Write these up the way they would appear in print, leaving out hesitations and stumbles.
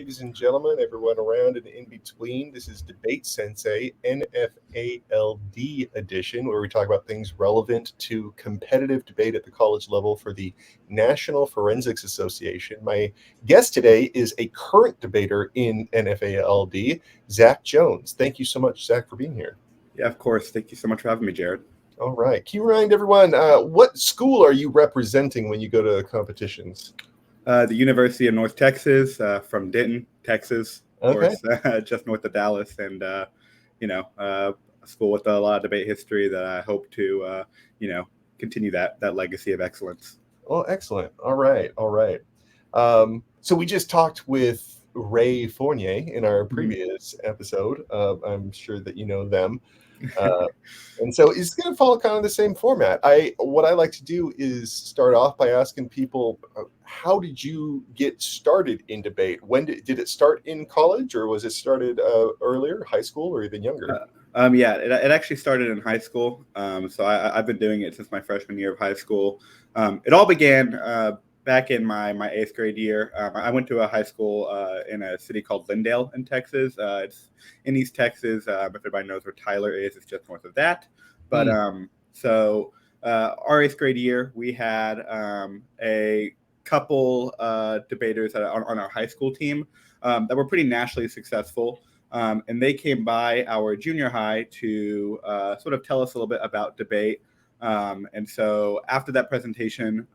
ladies and gentlemen, everyone around and in between. This is DebateSensei NFALD edition, where we talk about things relevant to competitive debate at the college level for the National Forensics Association. My guest today is a current debater in NFALD, Zach Jones. Thank you so much, Zach, for being here. Yeah, of course. Thank you so much for having me, Jared. All right. Can you remind everyone, what school are you representing when you go to competitions? The University of North Texas, from Denton, Texas, of Okay. course, just north of Dallas, and a school with a lot of debate history that I hope to continue that legacy of excellence. Oh, excellent. All right. So we just talked with Ray Fournier in our previous episode. I'm sure that you know them. And so it's going to follow kind of the same format. What I like to do is start off by asking people, how did you get started in debate? When did it start in college, or was it started earlier, high school, or even younger? It actually started in high school. So I've been doing it since my freshman year of high school. It all began back in my 8th grade year. I went to a high school in a city called Lindale in Texas. It's in East Texas. If everybody knows where Tyler is, it's just north of that. But our 8th grade year, we had a couple debaters on our high school team that were pretty nationally successful. And they came by our junior high to sort of tell us a little bit about debate. And so after that presentation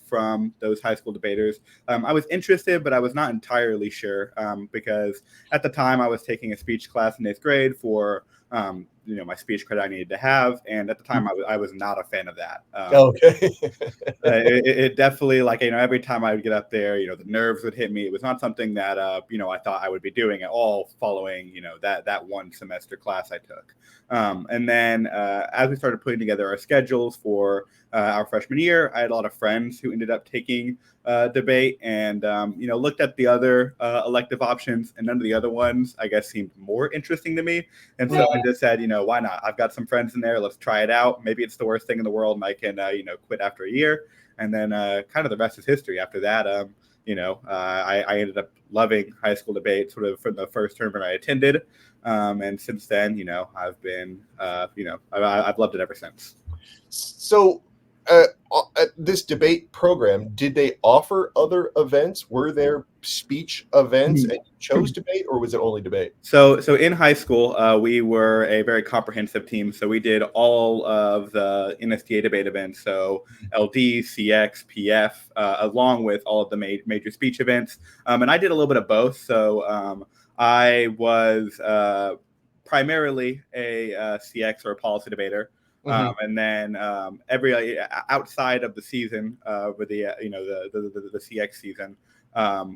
from those high school debaters, I was interested, but I was not entirely sure because at the time I was taking a speech class in 8th grade for my speech credit I needed to have. And at the time I was not a fan of that. Okay. It definitely, every time I would get up there, the nerves would hit me. It was not something that, I thought I would be doing at all following, that one semester class I took. And then as we started putting together our schedules for our freshman year, I had a lot of friends who ended up taking debate and, looked at the other elective options, and none of the other ones, I guess, seemed more interesting to me. And so I just said, why not? I've got some friends in there. Let's try it out. Maybe it's the worst thing in the world and I can, quit after a year. And then kind of the rest is history. After that, I ended up loving high school debate sort of from the first tournament I attended. And since then, I've been, I've loved it ever since. So at this debate program, did they offer other events? Were there speech events and you chose debate, or was it only debate? So in high school, we were a very comprehensive team. So we did all of the NSTA debate events. So LD, CX, PF, along with all of the major speech events. And I did a little bit of both. So I was primarily a CX or a policy debater. And then every outside of the season, with the CX season,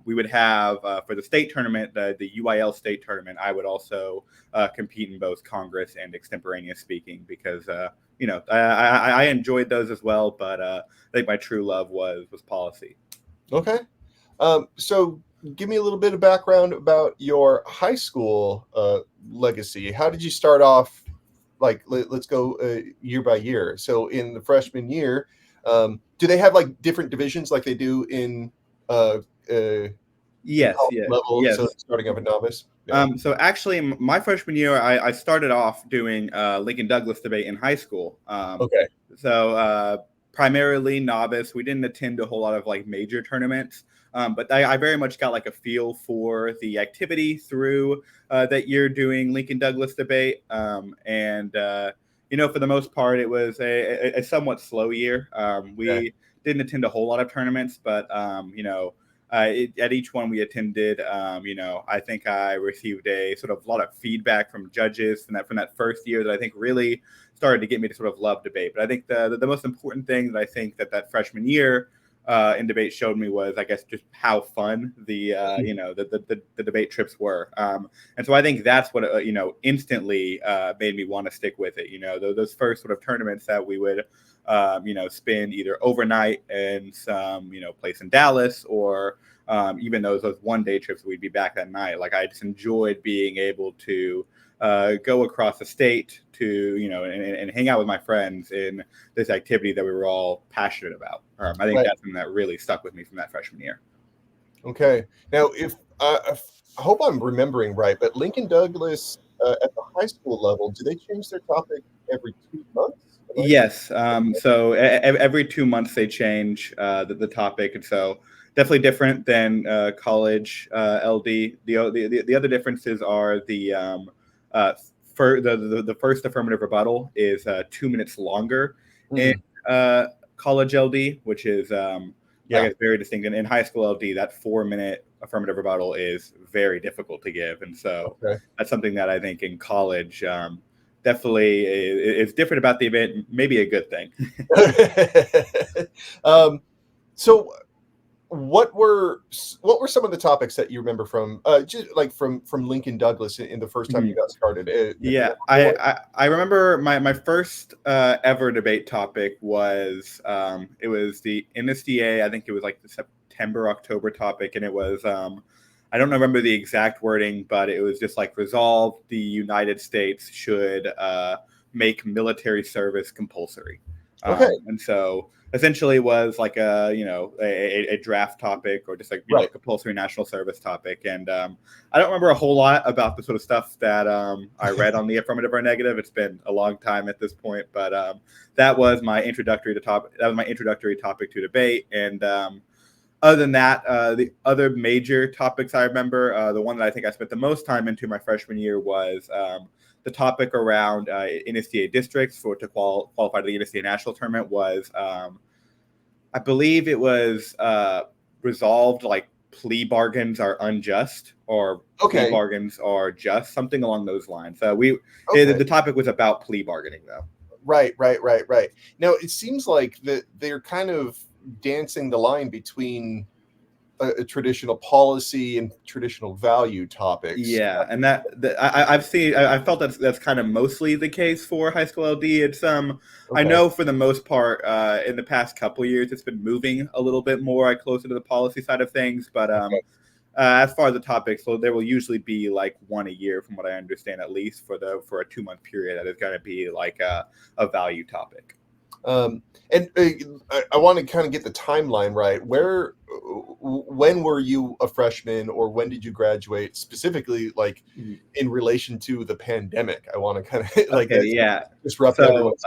we would have for the state tournament, the UIL state tournament. I would also compete in both Congress and extemporaneous speaking because I enjoyed those as well. But I think my true love was policy. Okay, so give me a little bit of background about your high school legacy. How did you start off? Like, let's go year by year. So in the freshman year, do they have like different divisions like they do in yes level? Yes. So starting up a novice. Yeah. So actually, my freshman year, I started off doing Lincoln Douglas debate in high school. Okay. So primarily novice. We didn't attend a whole lot of like major tournaments. But I very much got like a feel for the activity through that year doing Lincoln Douglas debate. And for the most part, it was a somewhat slow year. We didn't attend a whole lot of tournaments, but, at each one we attended, I think I received a sort of lot of feedback from judges from that first year that I think really started to get me to sort of love debate. But I think the most important thing that I think that freshman year in debate showed me was, I guess, just how fun the debate trips were. And so I think that's what, instantly made me want to stick with it. Those first sort of tournaments that we would, spend either overnight in some, place in Dallas, or even those one-day trips we'd be back that night. Like, I just enjoyed being able to go across the state to, and hang out with my friends in this activity that we were all passionate about. I think that's something that really stuck with me from that freshman year. Okay. Now, if hope I'm remembering right, but Lincoln Douglas at the high school level, do they change their topic every 2 months? Yes. So every 2 months they change the topic, and so definitely different than college LD. The other differences are uh, the first affirmative rebuttal is 2 minutes longer in Mm, uh, college LD, which is I yeah. guess very distinct. And in high school LD, that 4 minute affirmative rebuttal is very difficult to give, and so Okay. that's something that I think in college. Definitely is different about the event, maybe a good thing. um, so what were some of the topics that you remember from just like from Lincoln Douglas in the first time you Mhm. got started? Yeah, Memorable I remember my first ever debate topic was it was the NSDA. I think it was like the September October topic, and it was I don't remember the exact wording, but it was just like resolve the United States should make military service compulsory, Okay, and so essentially was like a draft topic or just like right. compulsory national service topic, and I don't remember a whole lot about the sort of stuff that I read on the affirmative or negative. It's been a long time at this point, but that was my introductory to topic. That was my introductory topic to debate. And other than that, the other major topics I remember, the one that I think I spent the most time into my freshman year was the topic around NSTA districts for to qualify to the NSTA national tournament. Was I believe it was resolved like plea bargains are unjust or plea Okay, bargains are just, something along those lines. okay. The topic was about plea bargaining though. Right. Now it seems like that they're kind of dancing the line between a traditional policy and traditional value topics. Yeah, and I've seen I felt that's kind of mostly the case for high school LD. It's I Okay. know for the most part in the past couple of years it's been moving a little bit more closer to the policy side of things, but Okay. as far as the topics, so there will usually be like one a year, from what I understand, at least for a 2 month period. That is going to be like a value topic. And I want to kind of get the timeline right. When were you a freshman, or when did you graduate? Specifically, like Mhm. in relation to the pandemic, I want to kind of like Okay, that's yeah. disrupt So everyone's.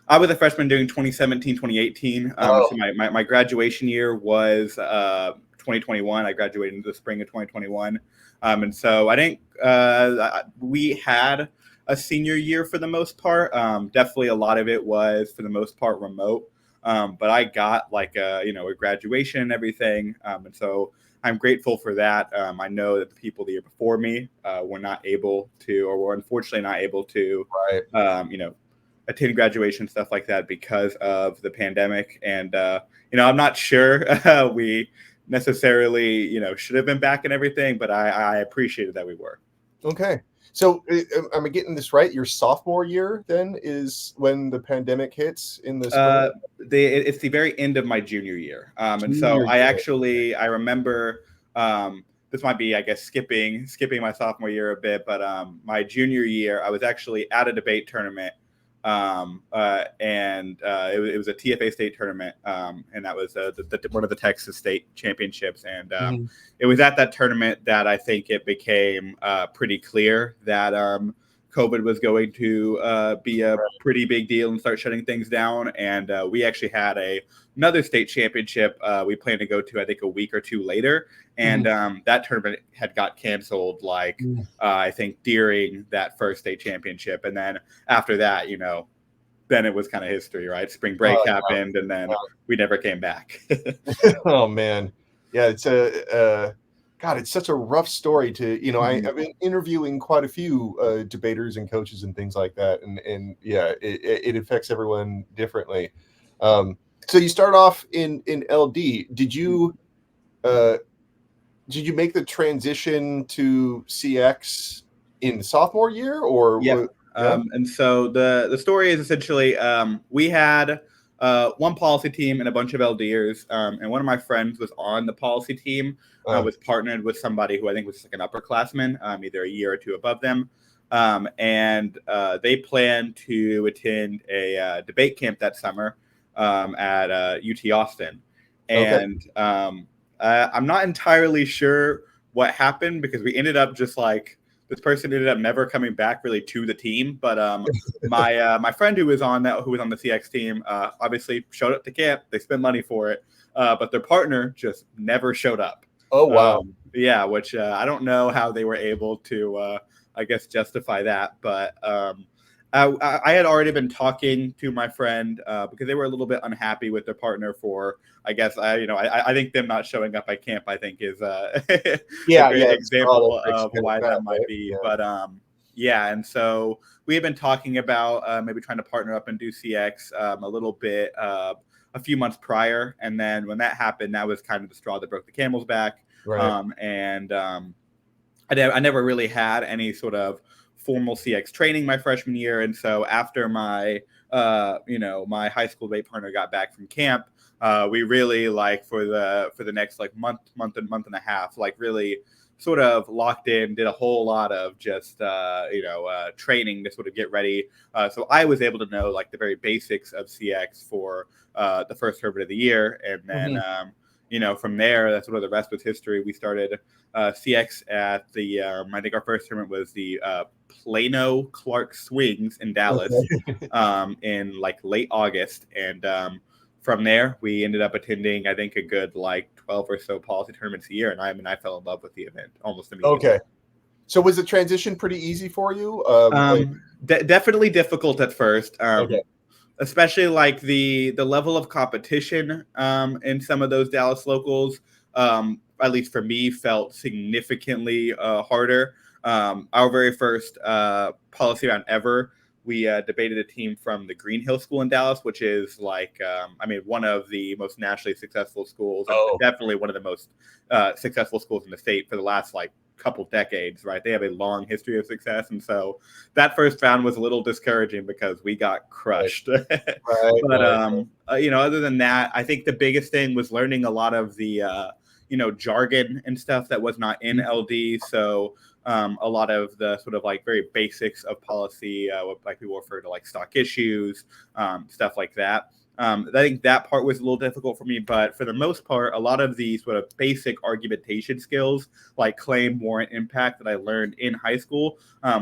I was a freshman during 2017, 2018. Oh, So my graduation year was 2021. I graduated in the spring of 2021. And so I think we had a senior year for the most part. Definitely a lot of it was for the most part remote. But I got like a graduation and everything. And so I'm grateful for that. I know that the people the year before me were not able to, or were unfortunately not able to, right. um, you know, attend graduation, stuff like that, because of the pandemic. And I'm not sure we necessarily should have been back and everything, but I appreciated that we were. Okay. So am I getting this right? Your sophomore year then is when the pandemic hits in the spring? Uh, it's the very end of my junior year, and so Junior year. I remember this might be, I guess, skipping my sophomore year a bit, but my junior year I was actually at a debate tournament, and it was a TFA state tournament, and that was one of the Texas state championships, and Mhm. it was at that tournament that I think it became pretty clear that COVID was going to be a pretty big deal and start shutting things down. And we actually had another state championship we planned to go to, I think, a week or two later. And Mhm. that tournament had got canceled, like, Mhm. I think, during that first state championship. And then after that, then it was kind of history, right? Spring break Oh, happened, and then we never came back. oh man, yeah, it's God, it's such a rough story to Mhm. I've been interviewing quite a few debaters and coaches and things like that, and yeah, it affects everyone differently. Um, so you start off in LD. Uh, did you make the transition to CX in the sophomore year, or Yep. yeah? And so the story is essentially we had one policy team and a bunch of LDers, and one of my friends was on the policy team, Uh, was partnered with somebody who I think was like an upperclassman, either a year or two above them, and they planned to attend a debate camp that summer at UT Austin, okay. and I'm not entirely sure what happened, because we ended up just like, this person ended up never coming back really to the team. But my friend who was on the CX team obviously showed up to camp. They spent money for it, but their partner just never showed up. Oh, wow. Yeah, which I don't know how they were able to, I guess, justify that. But I had already been talking to my friend because they were a little bit unhappy with their partner for, I guess, I think them not showing up at camp, I think, is a great example of why that might be. Yeah. But yeah, and so we had been talking about maybe trying to partner up and do CX a little bit a few months prior, and then when that happened, that was kind of the straw that broke the camel's back. Right. I never really had any sort of formal CX training my freshman year, and so after my my high school debate partner got back from camp, we really like for the next like month and a half, like really sort of locked in, did a whole lot of just training to sort of get ready. So I was able to know like the very basics of CX for the first tournament of the year, and then from there, that's sort of the rest was history. We started CX at the I think our first tournament was the Plano Clark Swings in Dallas in like late August, and from there we ended up attending I think a good like 12 or so policy tournaments a year, and I fell in love with the event almost immediately. Okay, so was the transition pretty easy for you? Definitely difficult at first. Okay. Especially like the level of competition in some of those Dallas locals, at least for me, felt significantly harder. Our very first policy round ever, we debated a team from the Green Hill School in Dallas, which is like, one of the most nationally successful schools, and definitely one of the most successful schools in the state for the last like couple decades, right? They have a long history of success, and so that first round was a little discouraging because we got crushed. But other than that, I think the biggest thing was learning a lot of the jargon and stuff that was not in LD. So a lot of the sort of like very basics of policy, what like people refer to like stock issues, stuff like that. I think that part was a little difficult for me, but for the most part, a lot of the sort of basic argumentation skills like claim, warrant, impact that I learned in high school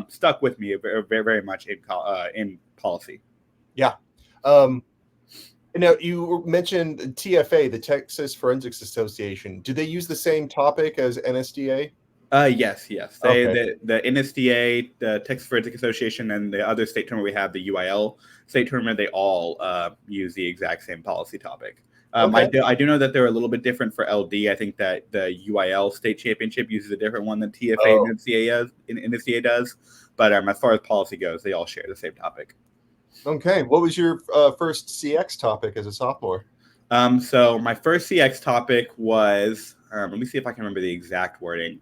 stuck with me very, very much in policy. Yeah. Now, you mentioned TFA, the Texas Forensics Association. Do they use the same topic as NSDA? Yes. The NSDA, the Texas Forensic Association, and the other state tournament we have, the UIL state tournament, they all use the exact same policy topic. I do know that they're a little bit different for LD. I think that the UIL state championship uses a different one than TFA and NSDA does. But as far as policy goes, they all share the same topic. Okay. What was your first CX topic as a sophomore? So my first CX topic was, let me see if I can remember the exact wording.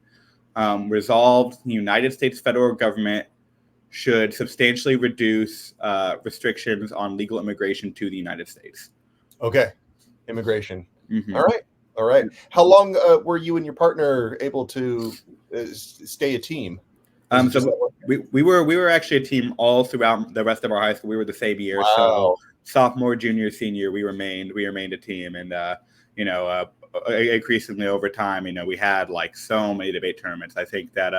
Resolved, the United States federal government should substantially reduce restrictions on legal immigration to the United States. Okay. Immigration. Mm-hmm. All right. How long were you and your partner able to stay a team? So we were actually a team all throughout the rest of our high school. We were the same year. Wow. So sophomore, junior, senior, we remained a team, and increasingly over time, we had like so many debate tournaments. I think that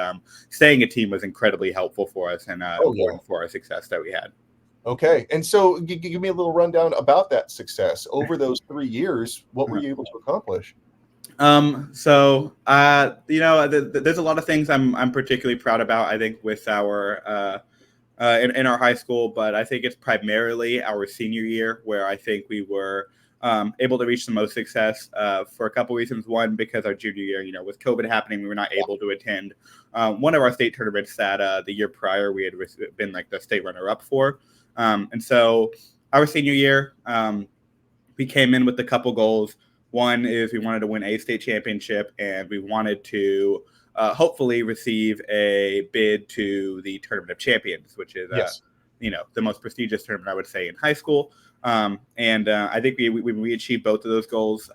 staying a team was incredibly helpful for us and important for our success that we had. Okay. And so give me a little rundown about that success. Over those 3 years, what were you able to accomplish? There's a lot of things I'm particularly proud about, I think, with our in our high school, but I think it's primarily our senior year where I think we were able to reach the most success for a couple reasons. One, because our junior year, with COVID happening, we were not able to attend one of our state tournaments that the year prior we had been like the state runner-up for. And so our senior year, we came in with a couple goals. One is we wanted to win a state championship, and we wanted to hopefully receive a bid to the Tournament of Champions, which is the most prestigious tournament, I would say, in high school. And I think we achieved both of those goals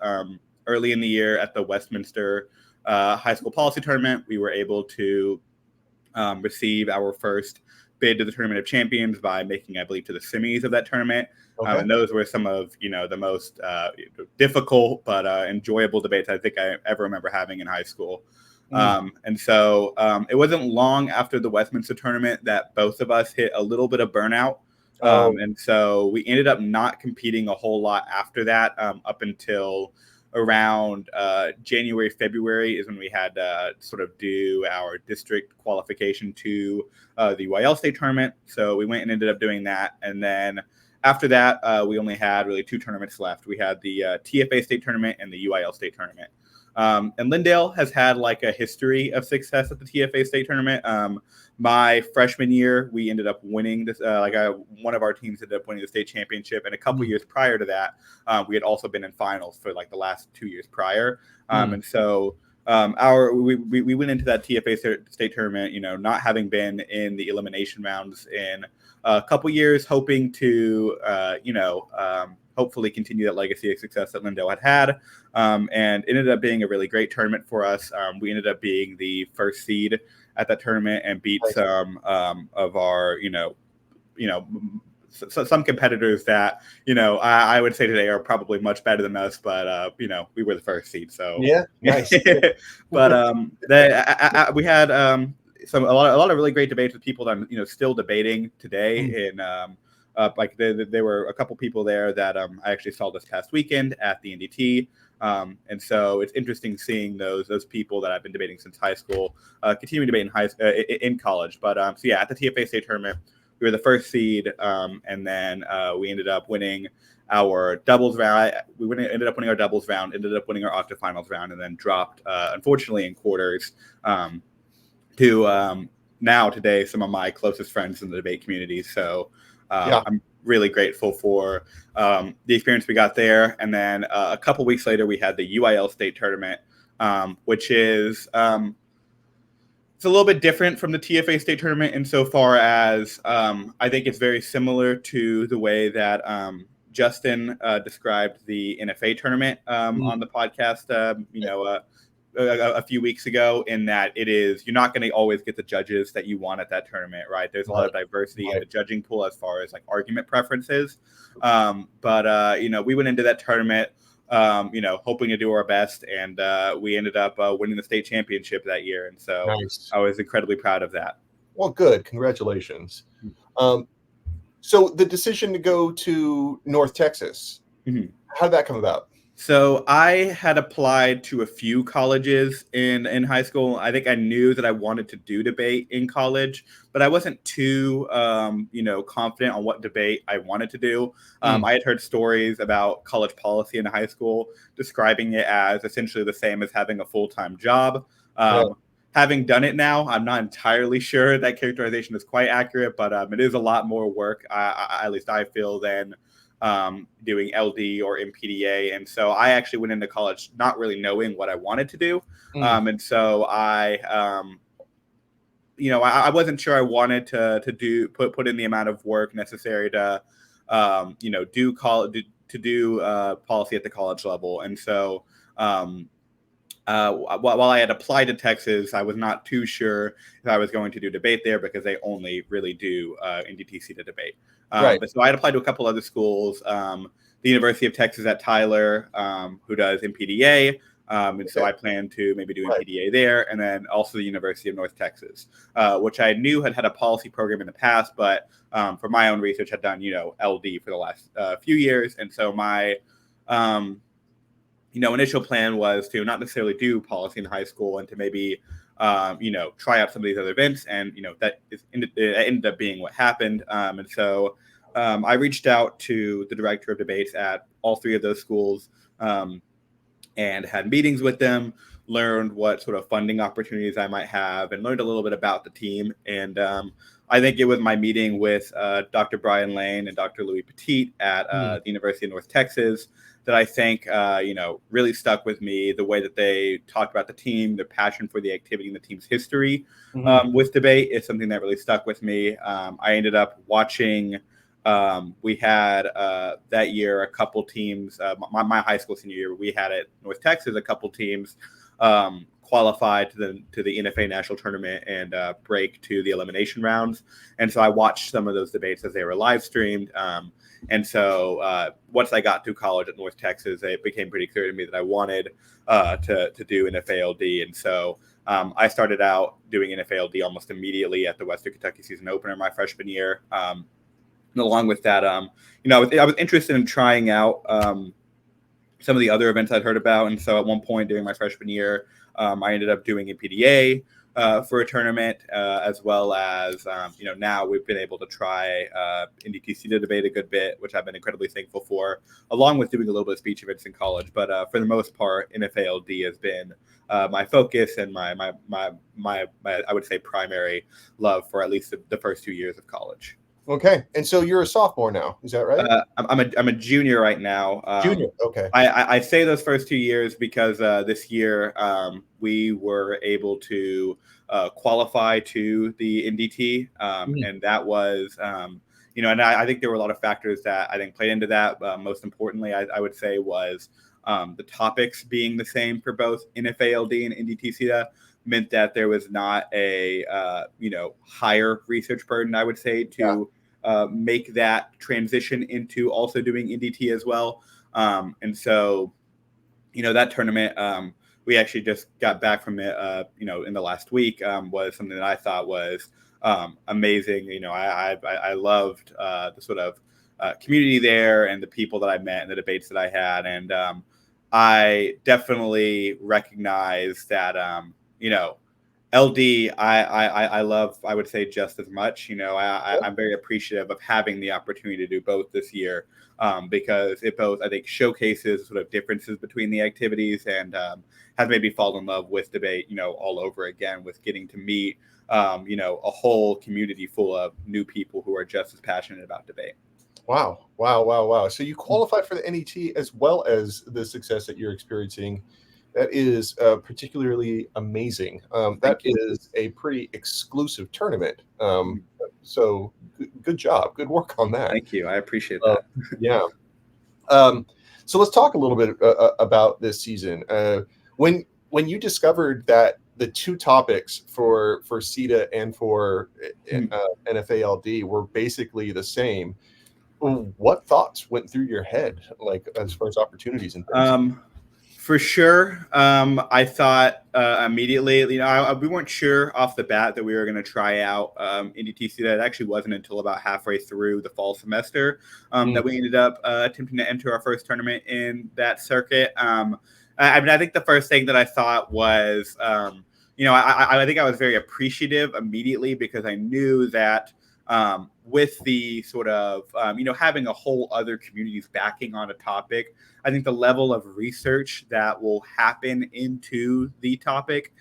early in the year at the Westminster High School Policy Tournament. We were able to receive our first bid to the Tournament of Champions by making, I believe, to the semis of that tournament. Okay. And those were some of the most difficult but enjoyable debates I think I ever remember having in high school. And so it wasn't long after the Westminster tournament that both of us hit a little bit of burnout. And so we ended up not competing a whole lot after that, up until around January, February is when we had to sort of do our district qualification to the UIL state tournament. So we went and ended up doing that. And then after that, we only had really 2 tournaments left. We had the TFA state tournament and the UIL state tournament. And Lindale has had like a history of success at the TFA state tournament. My freshman year, we ended up winning this. One of our teams ended up winning the state championship, and a couple years prior to that, we had also been in finals for like the last 2 years prior. And so we went into that TFA state tournament, not having been in the elimination rounds in a couple years, hoping to hopefully continue that legacy of success that Lindale had, and it ended up being a really great tournament for us. We ended up being the first seed at that tournament and beat some of our, some competitors that, I would say today are probably much better than us, but, we were the first seed. So yeah, nice. But we had a lot of really great debates with people that I'm, still debating today. And there were a couple people there that I actually saw this past weekend at the NDT. And so it's interesting seeing those people that I've been debating since high school continue to debate in college. But at the TFA state tournament, we were the first seed, and then we ended up winning our doubles round. Ended up winning our doubles round, ended up winning our octafinals round, and then dropped, unfortunately, in quarters to now today some of my closest friends in the debate community. So I'm really grateful for the experience we got there. And then a couple weeks later, we had the UIL state tournament, which is it's a little bit different from the TFA state tournament insofar as I think it's very similar to the way that Justin described the NFA tournament on the podcast, a few weeks ago, in that you're not going to always get the judges that you want at that tournament, right? There's a lot of diversity in the judging pool as far as like argument preferences. But we went into that tournament, hoping to do our best, and we ended up winning the state championship that year. And so I was incredibly proud of that. Well, good. Congratulations. So the decision to go to North Texas, how did that come about? So I had applied to a few colleges in high school. I think I knew that I wanted to do debate in college, but I wasn't too, confident on what debate I wanted to do. I had heard stories about college policy in high school, describing it as essentially the same as having a full-time job. Having done it now, I'm not entirely sure that characterization is quite accurate, but it is a lot more work, at least I feel, than doing LD or MPDA. And so I actually went into college not really knowing what I wanted to do. And so I wasn't sure I wanted to put in the amount of work necessary to, do policy at the college level. And so while I had applied to Texas, I was not too sure if I was going to do debate there, because they only really do NDTC to debate. But so I had applied to a couple other schools, the University of Texas at Tyler, who does MPDA. And so I plan to maybe do MPDA there, and then also the University of North Texas, which I knew had a policy program in the past, but for my own research had done, LD for the last few years. And so my initial plan was to not necessarily do policy in high school, and to maybe, try out some of these other events. And, that ended up being what happened. And so I reached out to the director of debates at all 3 of those schools, and had meetings with them, learned what sort of funding opportunities I might have, and learned a little bit about the team. And I think it was my meeting with Dr. Brian Lane and Dr. Louis Petit at the University of North Texas that I think, really stuck with me. The way that they talked about the team, their passion for the activity, and the team's history with debate is something that really stuck with me. I ended up watching, we had that year a couple teams, my high school senior year, we had at North Texas a couple teams qualified to the NFA national tournament and break to the elimination rounds. And so I watched some of those debates as they were live streamed. And so once I got to college at North Texas, it became pretty clear to me that I wanted to do NFALD. And so I started out doing NFALD almost immediately at the Western Kentucky season opener my freshman year. And along with that, I was interested in trying out some of the other events I'd heard about. And so at one point during my freshman year, I ended up doing a PDA for a tournament, as well as, now we've been able to try NDTC to debate a good bit, which I've been incredibly thankful for, along with doing a little bit of speech events in college. But for the most part, NFALD has been my focus and my I would say primary love for at least the first 2 years of college. Okay, and so you're a sophomore now, is that right? I'm a junior right now. Junior, okay. I say those first 2 years because this year we were able to qualify to the NDT, and that was, and I think there were a lot of factors that I think played into that. Most importantly, I would say was the topics being the same for both NFALD and NDTC meant that there was not a higher research burden, I would say, to make that transition into also doing NDT as well. And so, that tournament, we actually just got back from it, in the last week, was something that I thought was amazing. I loved the sort of community there and the people that I met and the debates that I had. And I definitely recognize that, LD, I love, I would say, just as much. I'm very appreciative of having the opportunity to do both this year, because it both, I think, showcases sort of differences between the activities and has made me fall in love with debate, all over again, with getting to meet, a whole community full of new people who are just as passionate about debate. Wow. So you qualified for the NET as well as the success that you're experiencing. That is particularly amazing. That is a pretty exclusive tournament. So good job. Good work on that. Thank you. I appreciate that. Yeah. So let's talk a little bit about this season. When you discovered that the two topics for CETA and for NFALD were basically the same, what thoughts went through your head, like as far as opportunities and things? For sure. I thought immediately, we weren't sure off the bat that we were going to try out NDTC. That actually wasn't until about halfway through the fall semester that we ended up attempting to enter our first tournament in that circuit. I think the first thing that I thought was, I think I was very appreciative immediately because I knew that with the sort of, having a whole other community's backing on a topic, I think the level of research that will happen into the topic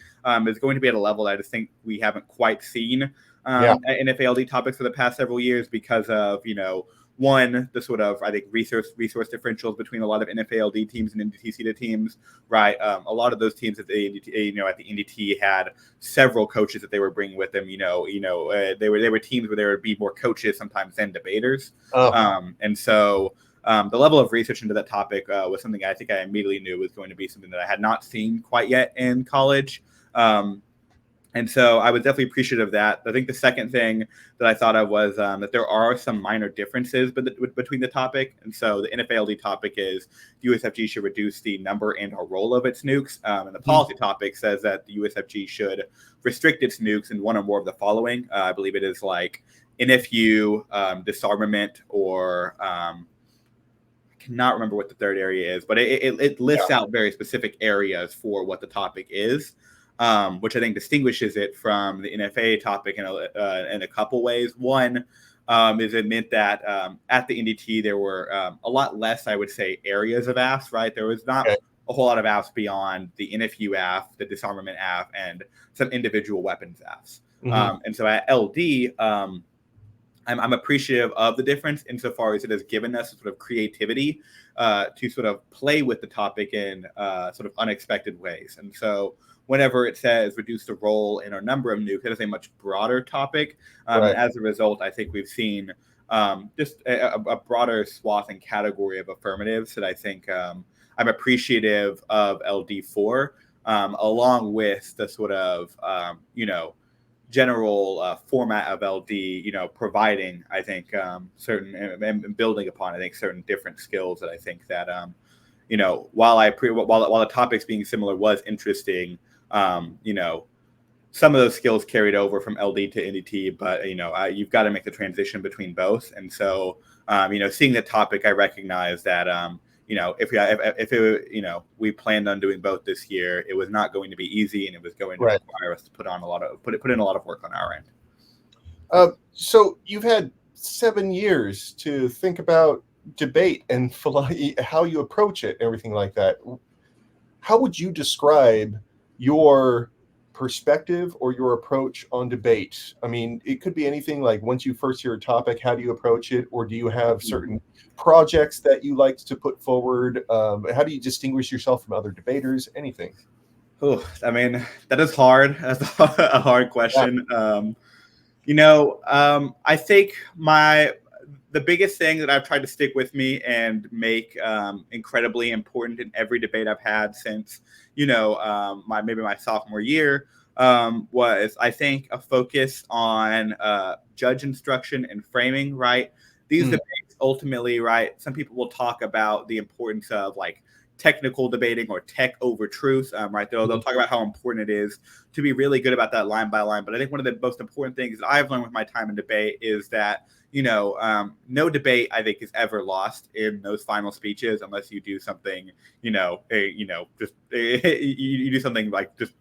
is going to be at a level that I just think we haven't quite seen at NFALD topics for the past several years because of, one, the sort of, I think, resource differentials between a lot of NFALD teams and NDTC teams, right? A lot of those teams at the NDT had several coaches that they were bringing with them. They were teams where there would be more coaches sometimes than debaters, and so the level of research into that topic was something I think I immediately knew was going to be something that I had not seen quite yet in college. And so I was definitely appreciative of that. I think the second thing that I thought of was that there are some minor differences between the topic. And so the NFALD topic is USFG should reduce the number and or role of its nukes. And the policy topic says that the USFG should restrict its nukes in one or more of the following. I believe it is like NFU, disarmament, or I cannot remember what the third area is, but it lists out very specific areas for what the topic is. Which I think distinguishes it from the NFA topic in a couple ways. One is it meant that at the NDT there were a lot less, I would say, areas of AFs, right? There was not a whole lot of AFs beyond the NFU AF, the disarmament AF, and some individual weapons AFs. And so at LD, I'm appreciative of the difference insofar as it has given us sort of creativity to sort of play with the topic in sort of unexpected ways. And so whenever it says reduce the role in our number of nukes, it is a much broader topic. As a result, I think we've seen just a broader swath and category of affirmatives that I think I'm appreciative of LD for, along with the sort of, general format of LD, providing, I think, certain and building upon, I think, certain different skills that I think that, while the topics being similar was interesting, some of those skills carried over from LD to NDT, but you've got to make the transition between both. And so, seeing the topic, I recognize that if we planned on doing both this year, it was not going to be easy, and it was going to require us to put in a lot of work on our end. So you've had 7 years to think about debate and how you approach it, everything like that. How would you describe your perspective or your approach on debate? I mean, it could be anything like once you first hear a topic, how do you approach it? Or do you have certain projects that you like to put forward? How do you distinguish yourself from other debaters? Anything? Oh, I mean, that is hard. That's a hard question. I think the biggest thing that I've tried to stick with me and make incredibly important in every debate I've had since, my sophomore year was, I think, a focus on judge instruction and framing, right? These debates ultimately, right, some people will talk about the importance of like technical debating or tech over truth, right? They'll talk about how important it is to be really good about that line by line. But I think one of the most important things that I've learned with my time in debate is that, no debate, I think, is ever lost in those final speeches unless you do something, you do something like just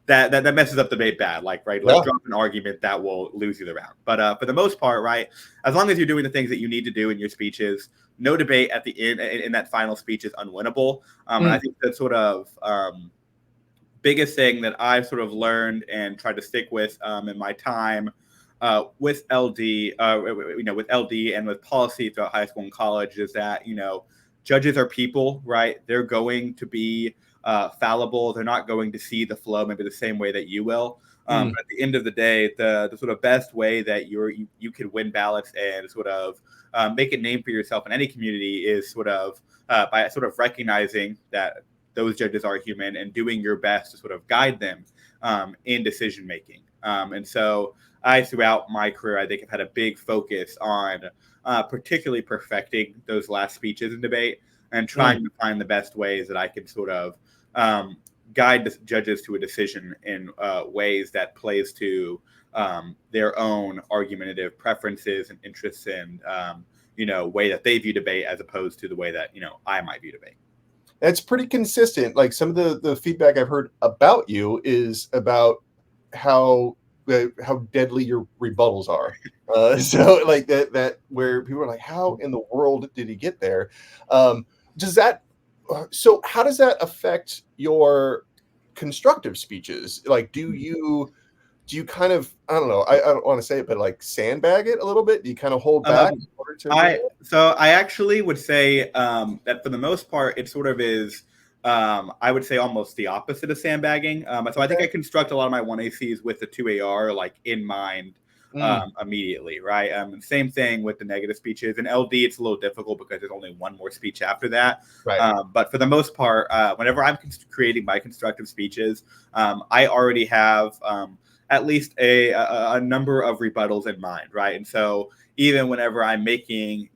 that messes up the debate bad, like drop an argument that will lose you the round. But for the most part, right, as long as you're doing the things that you need to do in your speeches, no debate at the end in that final speech is unwinnable. And I think that sort of biggest thing that I've sort of learned and tried to stick with in my time with LD, with LD and with policy throughout high school and college is that, judges are people, right? They're going to be fallible. They're not going to see the flow maybe the same way that you will. But at the end of the day, the sort of best way that you could win ballots and sort of make a name for yourself in any community is sort of by sort of recognizing that those judges are human and doing your best to sort of guide them in decision making. And so throughout my career, I think I've had a big focus on particularly perfecting those last speeches in debate and trying to find the best ways that I can sort of guide the judges to a decision in ways that plays to their own argumentative preferences and interests and, way that they view debate as opposed to the way that, I might view debate. That's pretty consistent. Like some of the feedback I've heard about you is about how deadly your rebuttals are. So like that where people are like, how in the world did he get there? So how does that affect your constructive speeches? Like, do you kind of, I don't know, I don't want to say it, but like sandbag it a little bit? Do you kind of hold back in order to? I actually would say that for the most part, it sort of is, I would say almost the opposite of sandbagging. So I think I construct a lot of my 1ACs with the 2AR like in mind immediately, right? Same thing with the negative speeches. In LD, it's a little difficult because there's only one more speech after that. Right. But for the most part, whenever I'm creating my constructive speeches, I already have at least a number of rebuttals in mind, right? And so even whenever I'm making,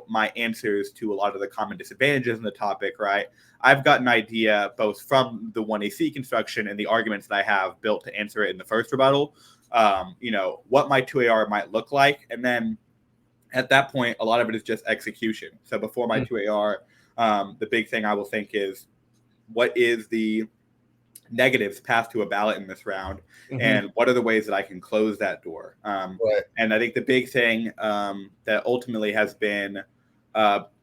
my answers to a lot of the common disadvantages in the topic, right, I've got an idea both from the 1AC construction and the arguments that I have built to answer it in the first rebuttal, what my 2AR might look like. And then at that point, a lot of it is just execution. So before my 2AR, the big thing I will think is what is the negatives path to a ballot in this round, and what are the ways that I can close that door? And I think the big thing that ultimately has been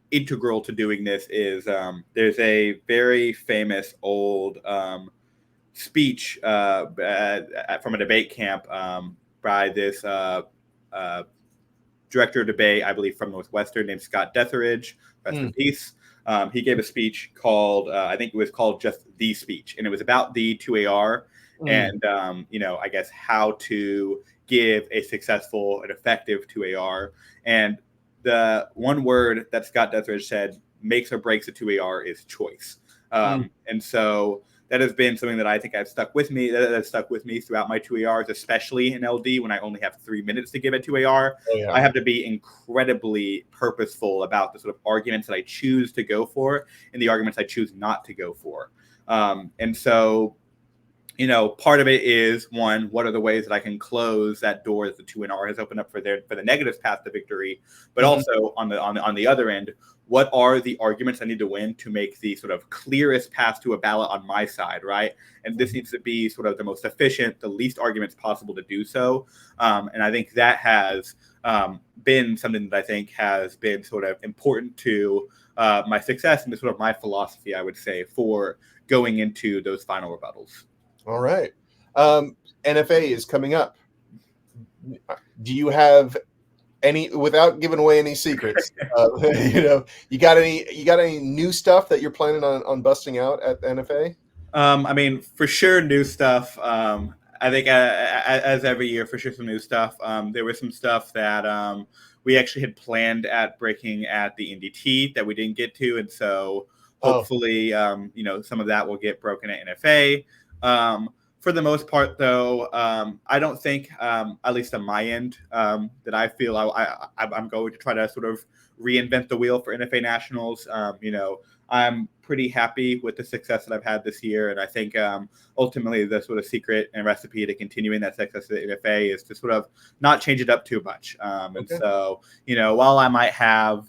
integral to doing this is there's a very famous old speech from a debate camp by this director of debate, I believe from Northwestern, named Scott Detheridge, rest in peace. He gave a speech called, I think it was called just The Speech, and it was about the 2AR and, I guess how to give a successful and effective 2AR. And the one word that Scott Detheridge said makes or breaks a 2AR is choice. And so that has been something that I think I've stuck with me. That has stuck with me throughout my 2ARs, especially in LD when I only have 3 minutes to give a 2AR. I have to be incredibly purposeful about the sort of arguments that I choose to go for and the arguments I choose not to go for. And so part of it is, one, what are the ways that I can close that door that the 2NR has opened up for the negative path to victory, but also on the other end, what are the arguments I need to win to make the sort of clearest path to a ballot on my side, right? And this needs to be sort of the most efficient, the least arguments possible to do so. And I think that has been something that I think has been sort of important to my success and sort of my philosophy, I would say, for going into those final rebuttals. All right. NFA is coming up. Do you have any, without giving away any secrets, you got any new stuff that you're planning on busting out at NFA? I mean, for sure, new stuff. I think as every year, for sure, some new stuff. There was some stuff that we actually had planned at breaking at the NDT that we didn't get to, and so hopefully, some of that will get broken at NFA. For the most part, though, I don't think, at least on my end, that I feel I'm going to try to sort of reinvent the wheel for NFA Nationals. I'm pretty happy with the success that I've had this year, and I think ultimately the sort of secret and recipe to continuing that success at NFA is to sort of not change it up too much. And so, while I might have,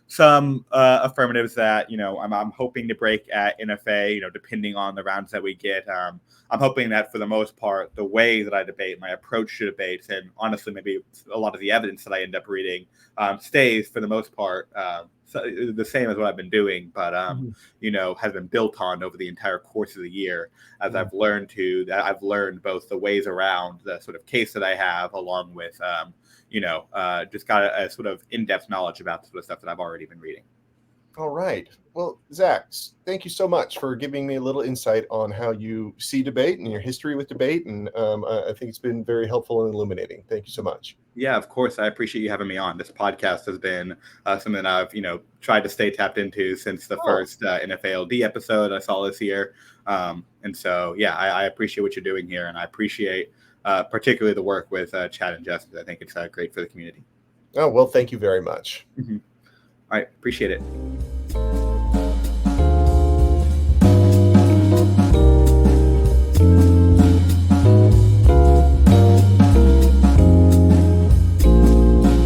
some affirmatives that I'm hoping to break at NFA, depending on the rounds that we get. I'm hoping that for the most part, the way that I debate, my approach to debates, and honestly, maybe a lot of the evidence that I end up reading stays for the most part the same as what I've been doing, but has been built on over the entire course of the year as I've learned both the ways around the sort of case that I have, along with just got a sort of in-depth knowledge about the sort of stuff that I've already been reading. All right. Well, Zach, thank you so much for giving me a little insight on how you see debate and your history with debate. And I think it's been very helpful and illuminating. Thank you so much. Yeah, of course. I appreciate you having me on. This podcast has been something I've, tried to stay tapped into since the first NFALD episode I saw this year. And so, yeah, I appreciate what you're doing here. And I appreciate particularly the work with Chad and Justin. I think it's great for the community. Oh, well, thank you very much. All right. Appreciate it.